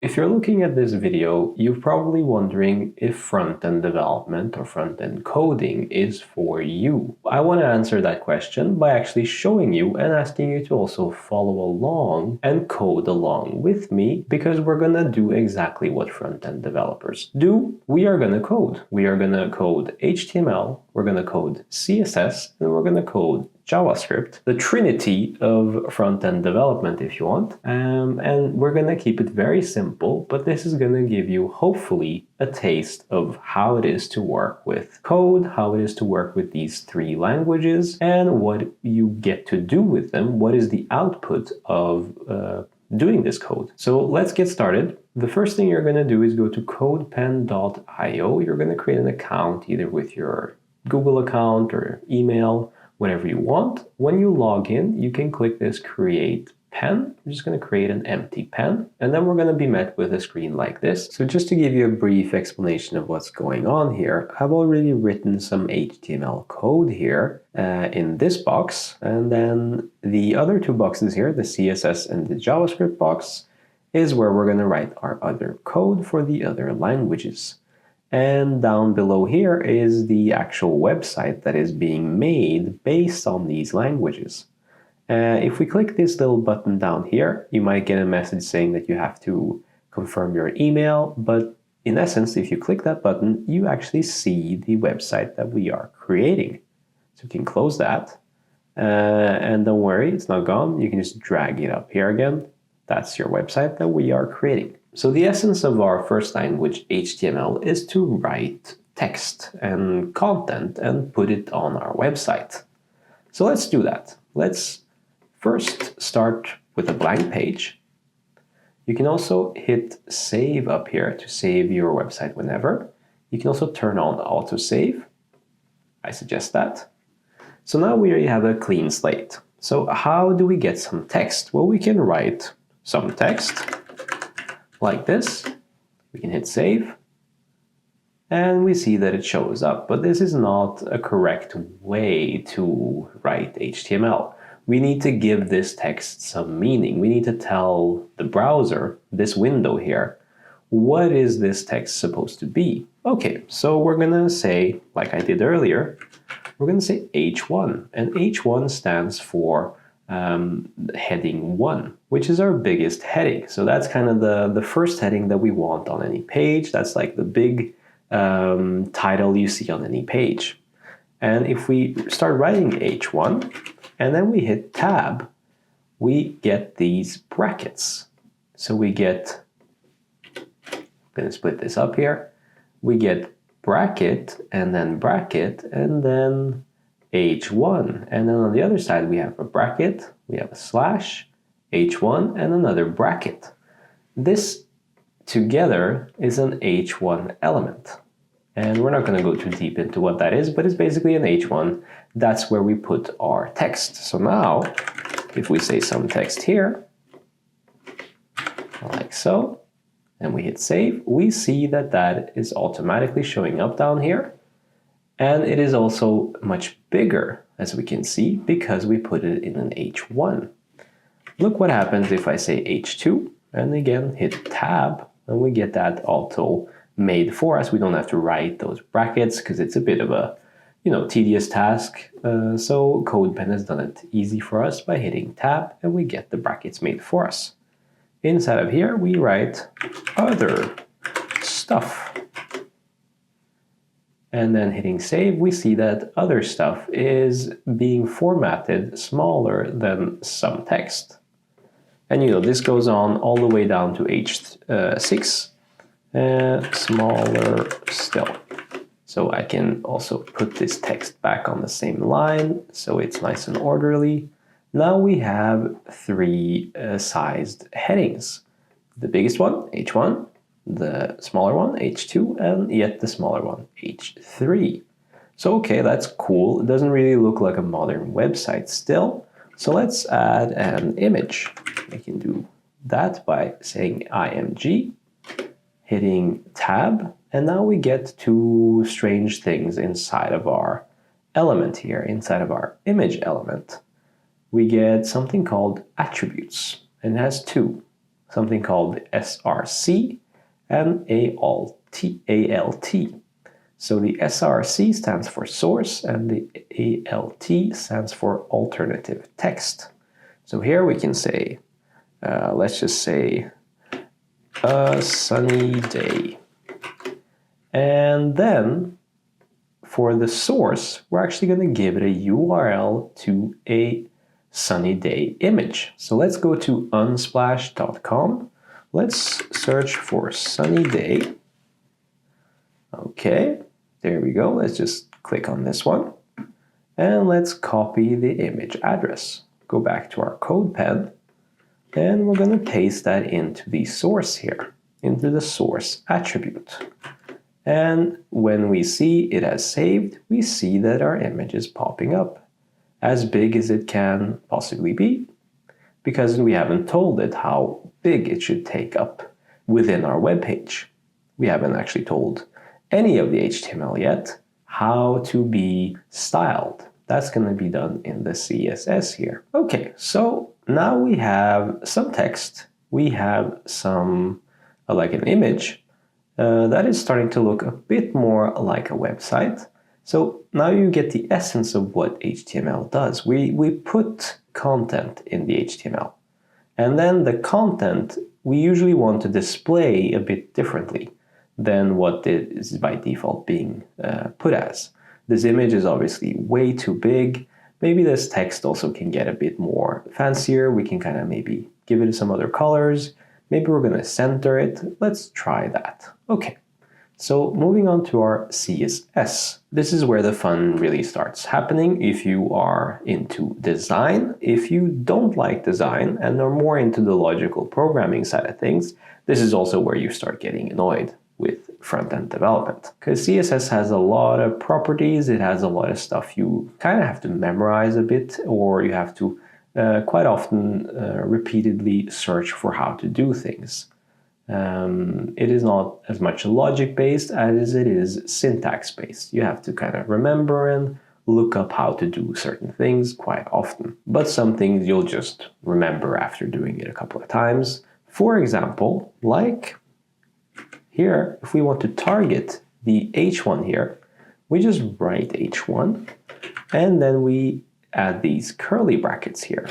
If you're looking at this video, you're probably wondering if front-end development or front-end coding is for you. I want to answer that question by actually showing you and asking you to also follow along and code along with me, because we're going to do exactly what front-end developers do. We are going to code. We are going to code HTML, we're going to code CSS, and we're going to code JavaScript, the trinity of front-end development if you want, and we're going to keep it very simple, but this is going to give you hopefully a taste of how it is to work with code, how it is to work with these three languages, and what you get to do with them, what is the output of doing this code. So let's get started. The first thing you're going to do is go to codepen.io. You're going to create an account either with your Google account or email, whatever you want. When you log in, you can click this create pen. I'm just going to create an empty pen, and then we're going to be met with a screen like this. So just to give you a brief explanation of what's going on here, I've already written some HTML code here in this box, and then the other two boxes here, the CSS and the JavaScript box, is where we're going to write our other code for the other languages. And down below here is the actual website that is being made based on these languages. If we click this little button down here, you might get a message saying that you have to confirm your email, but in essence, if you click that button, you actually see the website that we are creating. So you can close that, and don't worry, it's not gone. You can just drag it up here again. That's your website that we are creating. So the essence of our first language, HTML, is to write text and content and put it on our website. So let's do that. Let's first start with a blank page. You can also hit save up here to save your website whenever. You can also turn on autosave. I suggest that. So now we already have a clean slate. So how do we get some text? Well, we can write some text like this. We can hit save, and we see that it shows up. But this is not a correct way to write HTML. We need to give this text some meaning. We need to tell the browser, this window here, what is this text supposed to be? Okay, so we're gonna say, like I did earlier, we're gonna say H1, and H1 stands for heading 1, which is our biggest heading. So that's kind of the first heading that we want on any page. That's like the big title you see on any page. And if we start writing H1 and then we hit tab, we get these brackets. So we get, I'm going to split this up here. We get bracket and then H1, and then on the other side we have a bracket, we have a slash, H1, and another bracket. This together is an H1 element. And we're not going to go too deep into what that is, but it's basically an H1. That's where we put our text. So now, if we say some text here, like so, and we hit save, we see that that is automatically showing up down here. And it is also much bigger, as we can see, because we put it in an H1. Look what happens if I say H2, and again hit tab, and we get that auto made for us. We don't have to write those brackets because it's a bit of a, tedious task. So CodePen has done it easy for us by hitting tab, and we get the brackets made for us. Inside of here, we write other stuff. And then hitting save, we see that other stuff is being formatted smaller than some text. And this goes on all the way down to H6, smaller still. So I can also put this text back on the same line, so it's nice and orderly. Now we have three sized headings. The biggest one, H1, the smaller one, H2, and yet the smaller one, H3. So okay, that's cool. It doesn't really look like a modern website still. So let's add an image. I can do that by saying img, hitting tab, and now we get two strange things inside of our element here, inside of our image element. We get something called attributes, and it has two. something called SRC and ALT. So the SRC stands for source and the ALT stands for alternative text. So here we can say, let's just say, a sunny day. And then for the source, we're actually going to give it a URL to a sunny day image. So let's go to unsplash.com. Let's search for sunny day. Okay, there we go. Let's just click on this one. And let's copy the image address. Go back to our CodePen. And we're going to paste that into the source here, into the source attribute. And when we see it as saved, we see that our image is popping up as big as it can possibly be, because we haven't told it how big it should take up within our web page. We haven't actually told any of the HTML yet how to be styled. That's going to be done in the CSS here. Okay, so now we have some text. We have some, like an image that is starting to look a bit more like a website. So now you get the essence of what HTML does. We put content in the HTML. And then the content we usually want to display a bit differently than what it is by default being put as. This image is obviously way too big. Maybe this text also can get a bit more fancier. We can kind of maybe give it some other colors. Maybe we're going to center it. Let's try that. Okay. So moving on to our CSS. This is where the fun really starts happening if you are into design. If you don't like design and are more into the logical programming side of things, this is also where you start getting annoyed with front-end development. Because CSS has a lot of properties, it has a lot of stuff you kind of have to memorize a bit, or you have to quite often repeatedly search for how to do things. It is not as much logic-based as it is syntax-based. You have to kind of remember and look up how to do certain things quite often. But some things you'll just remember after doing it a couple of times. For example, like here, if we want to target the H1 here, we just write H1, and then we add these curly brackets here.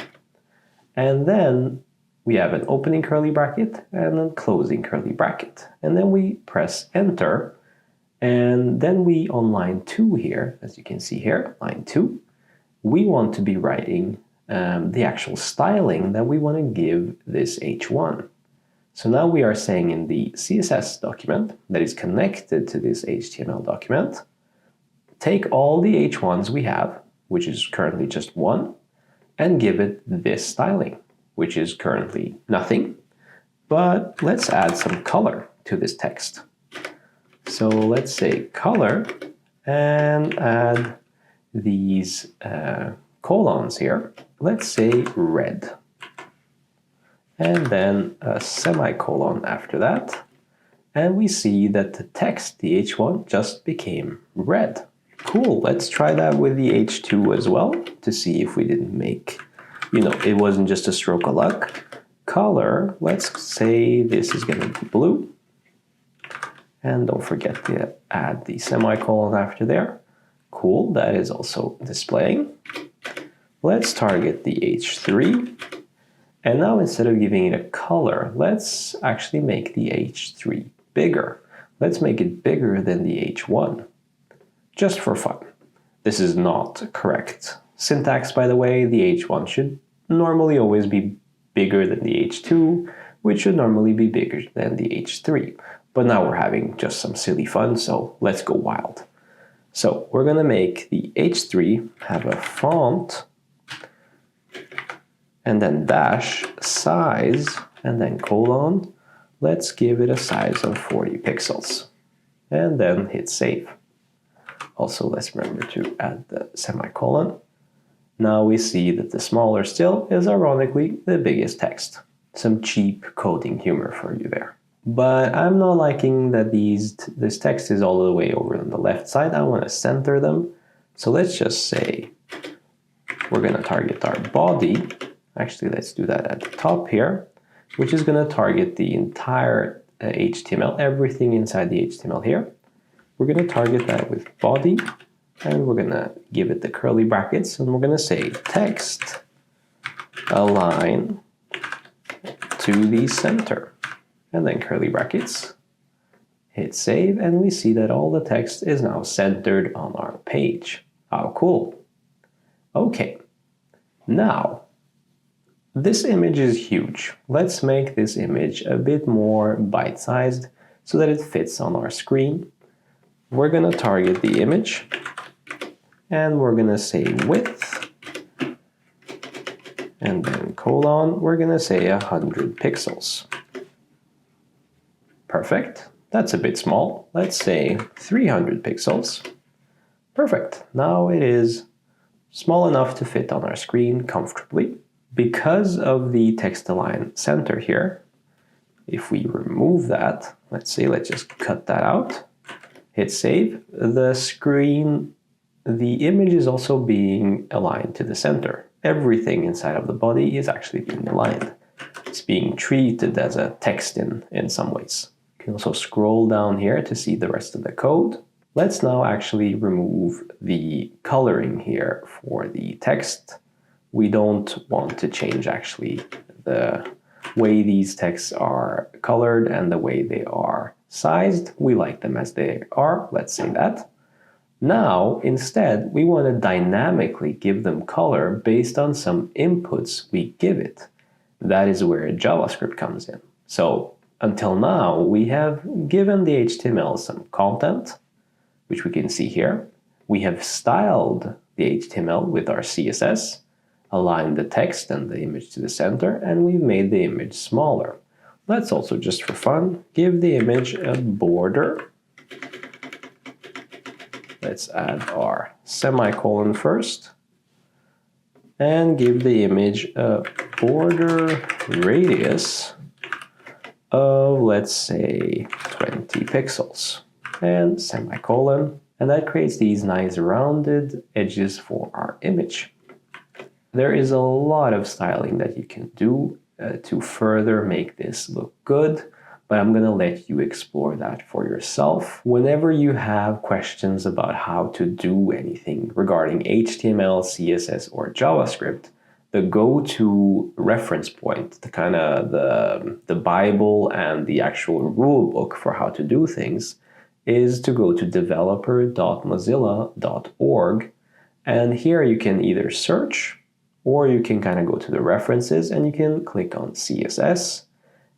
And then we have an opening curly bracket and a closing curly bracket. And then we press enter. And then we, on line 2 here, as you can see here, line 2, we want to be writing the actual styling that we want to give this H1. So now we are saying in the CSS document that is connected to this HTML document, take all the H1s we have, which is currently just 1, and give it this styling, which is currently nothing. But let's add some color to this text. So let's say color and add these colons here. Let's say red. And then a semicolon after that. And we see that the text, the H1, just became red. Cool, let's try that with the H2 as well to see if we didn't make, it wasn't just a stroke of luck. Color, let's say this is going to be blue. And don't forget to add the semicolon after there. Cool, that is also displaying. Let's target the H3. And now instead of giving it a color, let's actually make the H3 bigger. Let's make it bigger than the H1, just for fun. This is not correct syntax, by the way. The H1 should normally always be bigger than the H2, which should normally be bigger than the H3. But now we're having just some silly fun, so let's go wild. So we're going to make the H3 have a font, and then dash size, and then colon. Let's give it a size of 40 pixels, and then hit save. Also, let's remember to add the semicolon. Now we see that the smaller still is ironically the biggest text. Some cheap coding humor for you there. But I'm not liking that this text is all the way over on the left side. I want to center them. So let's just say we're going to target our body. Actually, let's do that at the top here. which is going to target the entire HTML, everything inside the HTML here. We're going to target that with body, and we're going to give it the curly brackets, and we're going to say text align to the center, and then curly brackets. Hit save, and we see that all the text is now centered on our page. How cool. Okay, now this image is huge. Let's make this image a bit more bite-sized so that it fits on our screen. We're going to target the image, and we're going to say width, and then colon, we're going to say 100 pixels. Perfect. That's a bit small. Let's say 300 pixels. Perfect. Now it is small enough to fit on our screen comfortably. Because of the text align center here, if we remove that, let's just cut that out, hit save, the screen, the image is also being aligned to the center. Everything inside of the body is actually being aligned. It's being treated as a text in some ways. You can also scroll down here to see the rest of the code. Let's now actually remove the coloring here for the text. We don't want to change actually the way these texts are colored and the way they are sized. We like them as they are, let's say that. Now, instead, we want to dynamically give them color based on some inputs we give it. That is where JavaScript comes in. So until now, we have given the HTML some content, which we can see here. We have styled the HTML with our CSS, aligned the text and the image to the center, and we've made the image smaller. Let's also, just for fun, give the image a border. Let's add our semicolon first, and give the image a border radius of, let's say, 20 pixels, and semicolon, and that creates these nice rounded edges for our image. There is a lot of styling that you can do to further make this look good, but I'm going to let you explore that for yourself. Whenever you have questions about how to do anything regarding HTML, CSS, or JavaScript, the go-to reference point, the kind of the Bible and the actual rule book for how to do things, is to go to developer.mozilla.org, and here you can either search, or you can kind of go to the references and you can click on CSS,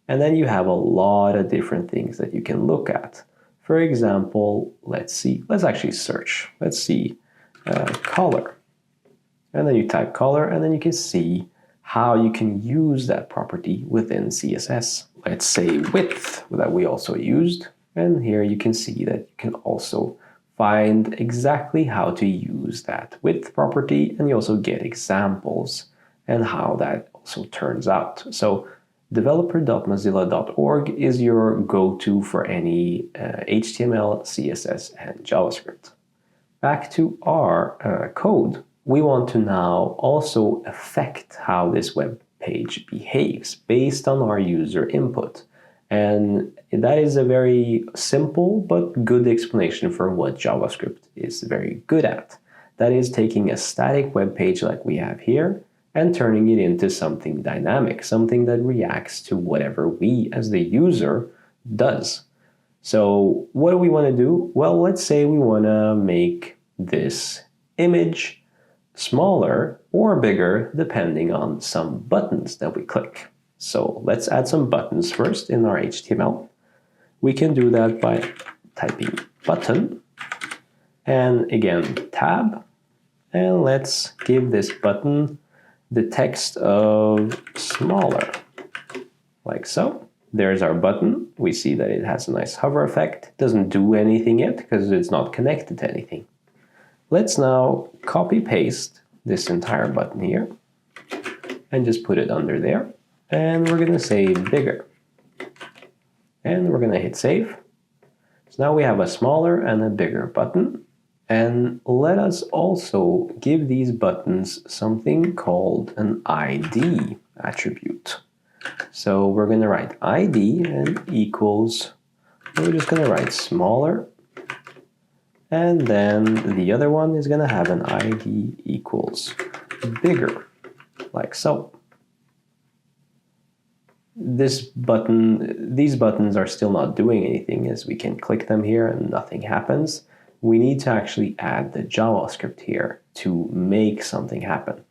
and then you have a lot of different things that you can look at. For example, let's actually search. Let's see, color. And then you type color, and then you can see how you can use that property within CSS. Let's say width, that we also used. And here you can see that you can also find exactly how to use that width property, and you also get examples and how that also turns out. So developer.mozilla.org is your go-to for any HTML, CSS, and JavaScript. Back to our code. We want to now also affect how this web page behaves based on our user input. And that is a very simple but good explanation for what JavaScript is very good at. That is taking a static web page like we have here and turning it into something dynamic, something that reacts to whatever we as the user does. So what do we want to do? Well, let's say we want to make this image smaller or bigger depending on some buttons that we click. So let's add some buttons first in our HTML. We can do that by typing button and again tab, and let's give this button the text of smaller, like so. There's our button. We see that it has a nice hover effect. It doesn't do anything yet because it's not connected to anything. Let's now copy paste this entire button here and just put it under there. And we're going to say bigger. And we're going to hit save. So now we have a smaller and a bigger button. And let us also give these buttons something called an ID attribute. So we're going to write ID and equals, we're just going to write smaller, and then the other one is going to have an ID equals bigger, like so. These buttons are still not doing anything, as we can click them here and nothing happens. We need to actually add the JavaScript here to make something happen.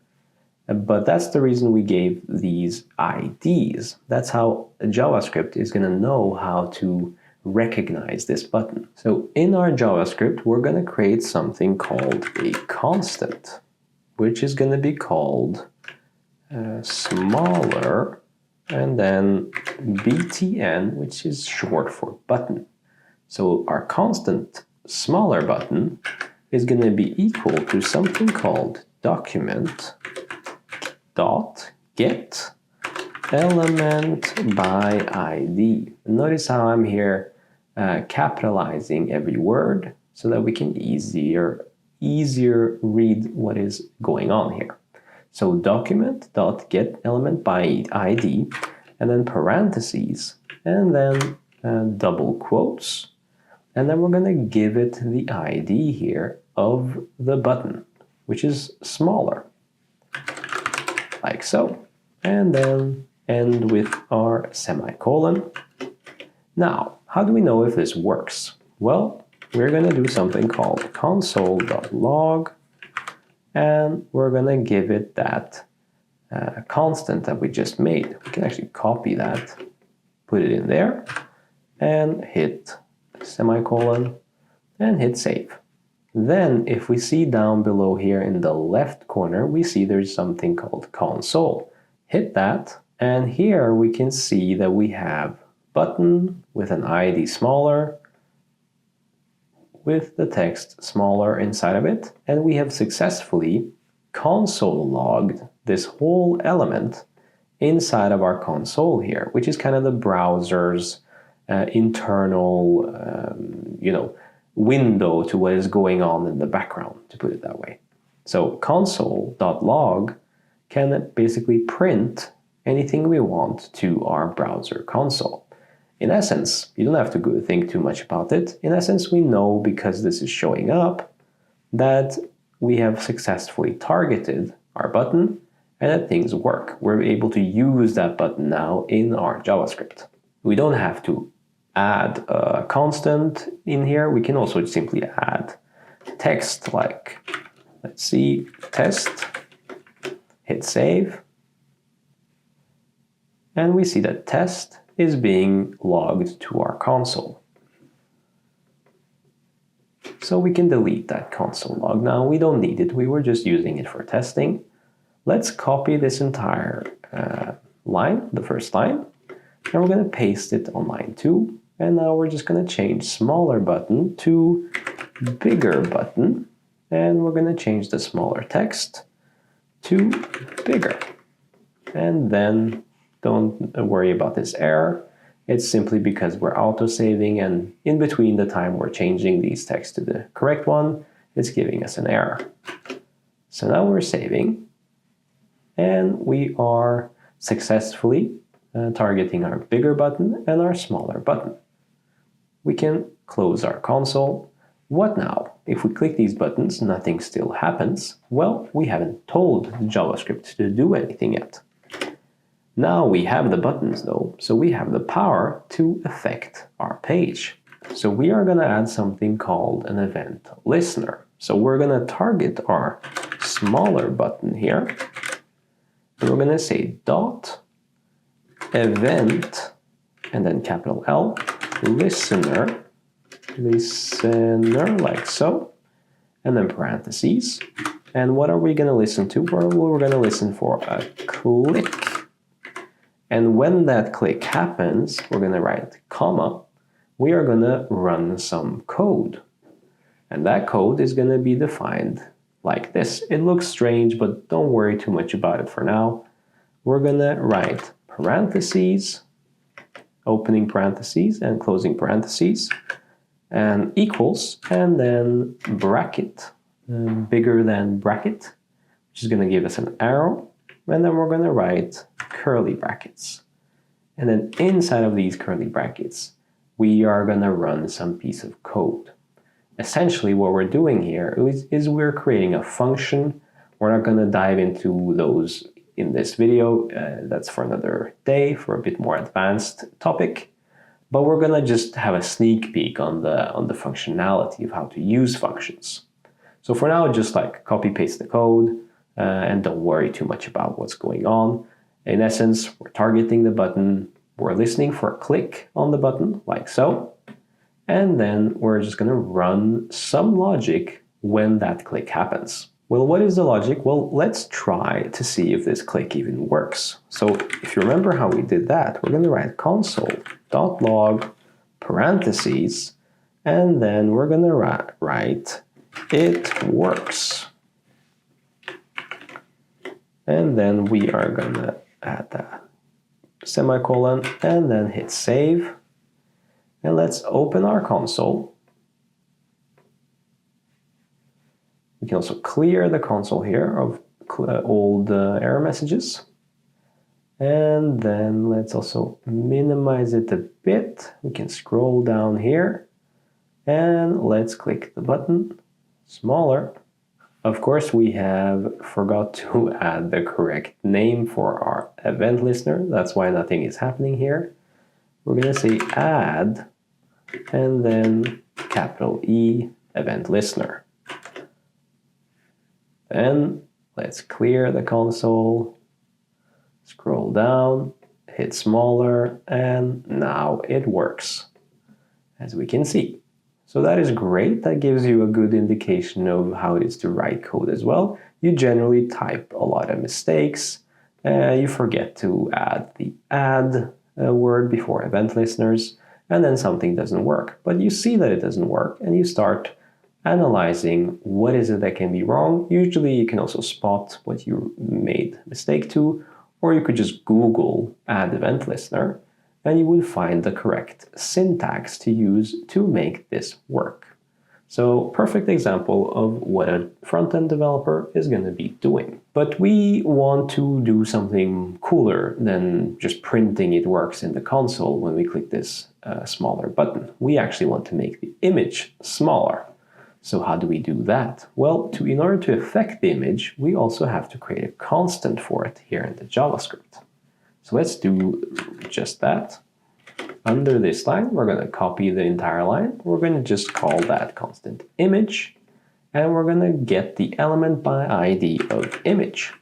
But that's the reason we gave these IDs. That's how JavaScript is going to know how to recognize this button. So in our JavaScript, we're going to create something called a constant, which is going to be called smaller, and then btn, which is short for button. So our constant smaller button is going to be equal to something called document dot get element by ID. Notice how I'm here capitalizing every word so that we can easier read what is going on here. So document dot get element by ID, and then parentheses, and then double quotes, and then we're going to give it the ID here of the button, which is smaller, like so, and then end with our semicolon. Now, how do we know if this works? Well, we're going to do something called console.log, and we're going to give it that constant that we just made. We can actually copy that, put it in there, and hit semicolon, and hit save. Then if we see down below here in the left corner, we see there's something called console. Hit that, and here we can see that we have button with an ID smaller, with the text smaller inside of it, and we have successfully console logged this whole element inside of our console here, which is kind of the browser's internal window to what is going on in the background, to put it that way. So console.log can basically print anything we want to our browser console. In essence, you don't have to think too much about it. In essence, we know, because this is showing up, that we have successfully targeted our button and that things work. We're able to use that button now in our JavaScript. We don't have to add a constant in here. We can also simply add text, like, let's see, test, hit save, and we see that test is being logged to our console. So we can delete that console log now. We don't need it. We were just using it for testing. Let's copy this entire line, the first line, and we're going to paste it on line 2. And now we're just going to change smaller button to bigger button, and we're going to change the smaller text to bigger. And then don't worry about this error. It's simply because we're auto-saving, and in between the time we're changing these texts to the correct one, it's giving us an error. So now we're saving, and we are successfully targeting our bigger button and our smaller button. We can close our console. What now? If we click these buttons, nothing still happens. Well, we haven't told JavaScript to do anything yet. Now we have the buttons though, so we have the power to affect our page. So we are going to add something called an event listener. So we're going to target our smaller button here, and we're going to say dot event, and then capital L, listener, like so, and then parentheses. And what are we going to listen to? Well, we're going to listen for a click. And when that click happens, we're going to write comma. We are going to run some code. And that code is going to be defined like this. It looks strange, but don't worry too much about it for now. We're going to write parentheses, opening parentheses and closing parentheses, and equals, and then bracket, bigger than bracket, which is going to give us an arrow. And then we're going to write curly brackets. And then inside of these curly brackets, we are going to run some piece of code. Essentially, what we're doing here is we're creating a function. We're not going to dive into those in this video. That's for another day, for a bit more advanced topic. But we're going to just have a sneak peek on the functionality of how to use functions. So for now, just like copy paste the code and don't worry too much about what's going on. In essence, we're targeting the button. We're listening for a click on the button, like so. And then we're just going to run some logic when that click happens. Well, what is the logic? Well, let's try to see if this click even works. So if you remember how we did that, we're going to write console.log parentheses, and then we're going to write it works. And then we are going to add a semicolon and then hit save. And let's open our console. We can also clear the console here of old error messages. And then let's also minimize it a bit. We can scroll down here and let's click the button smaller. Of course, we have forgot to add the correct name for our event listener. That's why nothing is happening here. We're going to say add and then capital E event listener. Then let's clear the console, scroll down, hit smaller, and now it works, as we can see. So that is great. That gives you a good indication of how it is to write code as well. You generally type a lot of mistakes. You forget to add the add word before event listeners, and then something doesn't work. But you see that it doesn't work, and you start analyzing what is it that can be wrong. Usually you can also spot what you made a mistake to, or you could just Google add event listener, and you would find the correct syntax to use to make this work. So perfect example of what a front-end developer is going to be doing. But we want to do something cooler than just printing it works in the console when we click this smaller button. We actually want to make the image smaller. So how do we do that? Well, in order to affect the image, we also have to create a constant for it here in the JavaScript. So let's do just that. Under this line, we're going to copy the entire line. We're going to just call that constant image, and we're going to get the element by ID of image.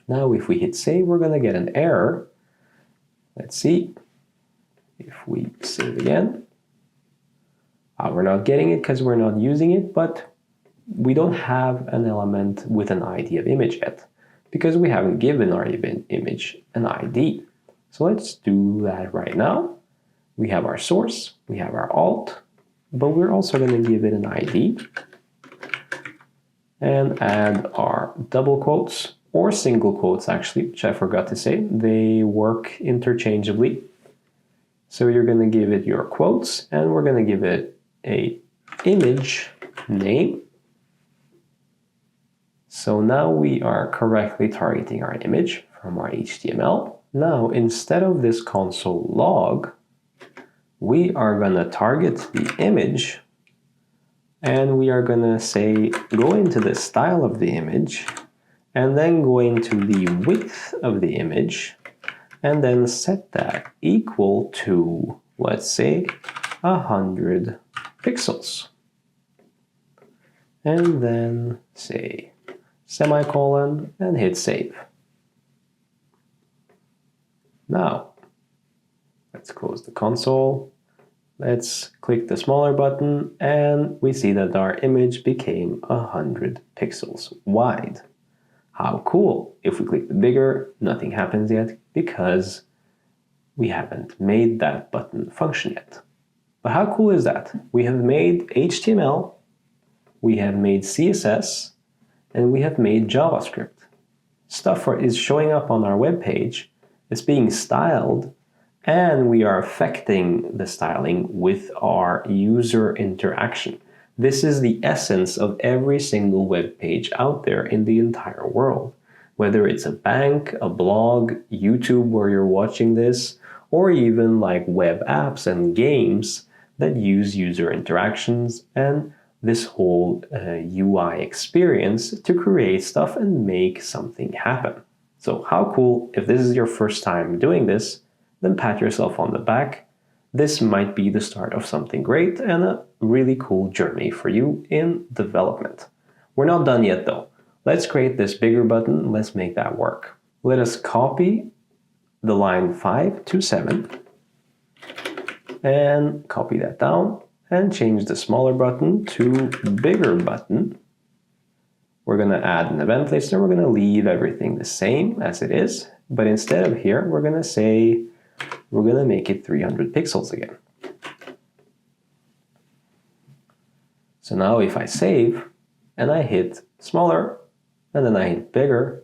Now, if we hit save, we're going to get an error. Let's see if we save again. We're not getting it because we're not using it, but we don't have an element with an ID of image yet because we haven't given our image an ID. So let's do that right now. We have our source, we have our alt, but we're also going to give it an ID and add our double quotes or single quotes actually, which I forgot to say. They work interchangeably. So you're going to give it your quotes and we're going to give it a image name. So now we are correctly targeting our image from our HTML. Now, instead of this console log, we are going to target the image and we are going to say, go into the style of the image and then go into the width of the image and then set that equal to, let's say, 100 pixels. And then say semicolon and hit save. Now, let's close the console. Let's click the smaller button and we see that our image became 100 pixels wide. How cool! If we click the bigger, nothing happens yet because we haven't made that button function yet. But how cool is that? We have made HTML, we have made CSS, and we have made JavaScript. Stuff is showing up on our web page, it's being styled, and we are affecting the styling with our user interaction. This is the essence of every single web page out there in the entire world. Whether it's a bank, a blog, YouTube where you're watching this, or even like web apps and games that use user interactions and this whole UI experience to create stuff and make something happen. So how cool, if this is your first time doing this, then pat yourself on the back. This might be the start of something great and a really cool journey for you in development. We're not done yet though. Let's create this bigger button. Let's make that work. Let us copy the line 5 to 7 and copy that down and change the smaller button to bigger button. We're going to add an event list and we're going to leave everything the same as it is. But instead of here, we're going to say we're going to make it 300 pixels again. So now if I save and I hit smaller and then I hit bigger,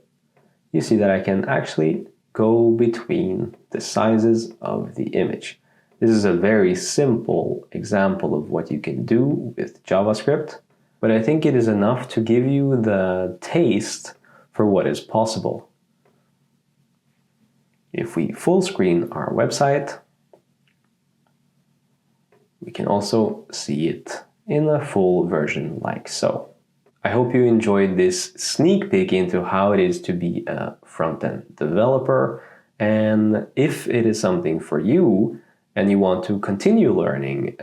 you see that I can actually go between the sizes of the image. This is a very simple example of what you can do with JavaScript, but I think it is enough to give you the taste for what is possible. If we full screen our website, we can also see it in a full version like so. I hope you enjoyed this sneak peek into how it is to be a front-end developer, and if it is something for you and you want to continue learning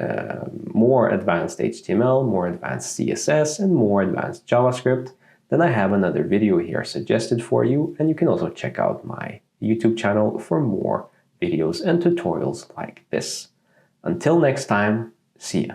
more advanced HTML, more advanced CSS, and more advanced JavaScript, then I have another video here suggested for you, and you can also check out my YouTube channel for more videos and tutorials like this. Until next time, see ya.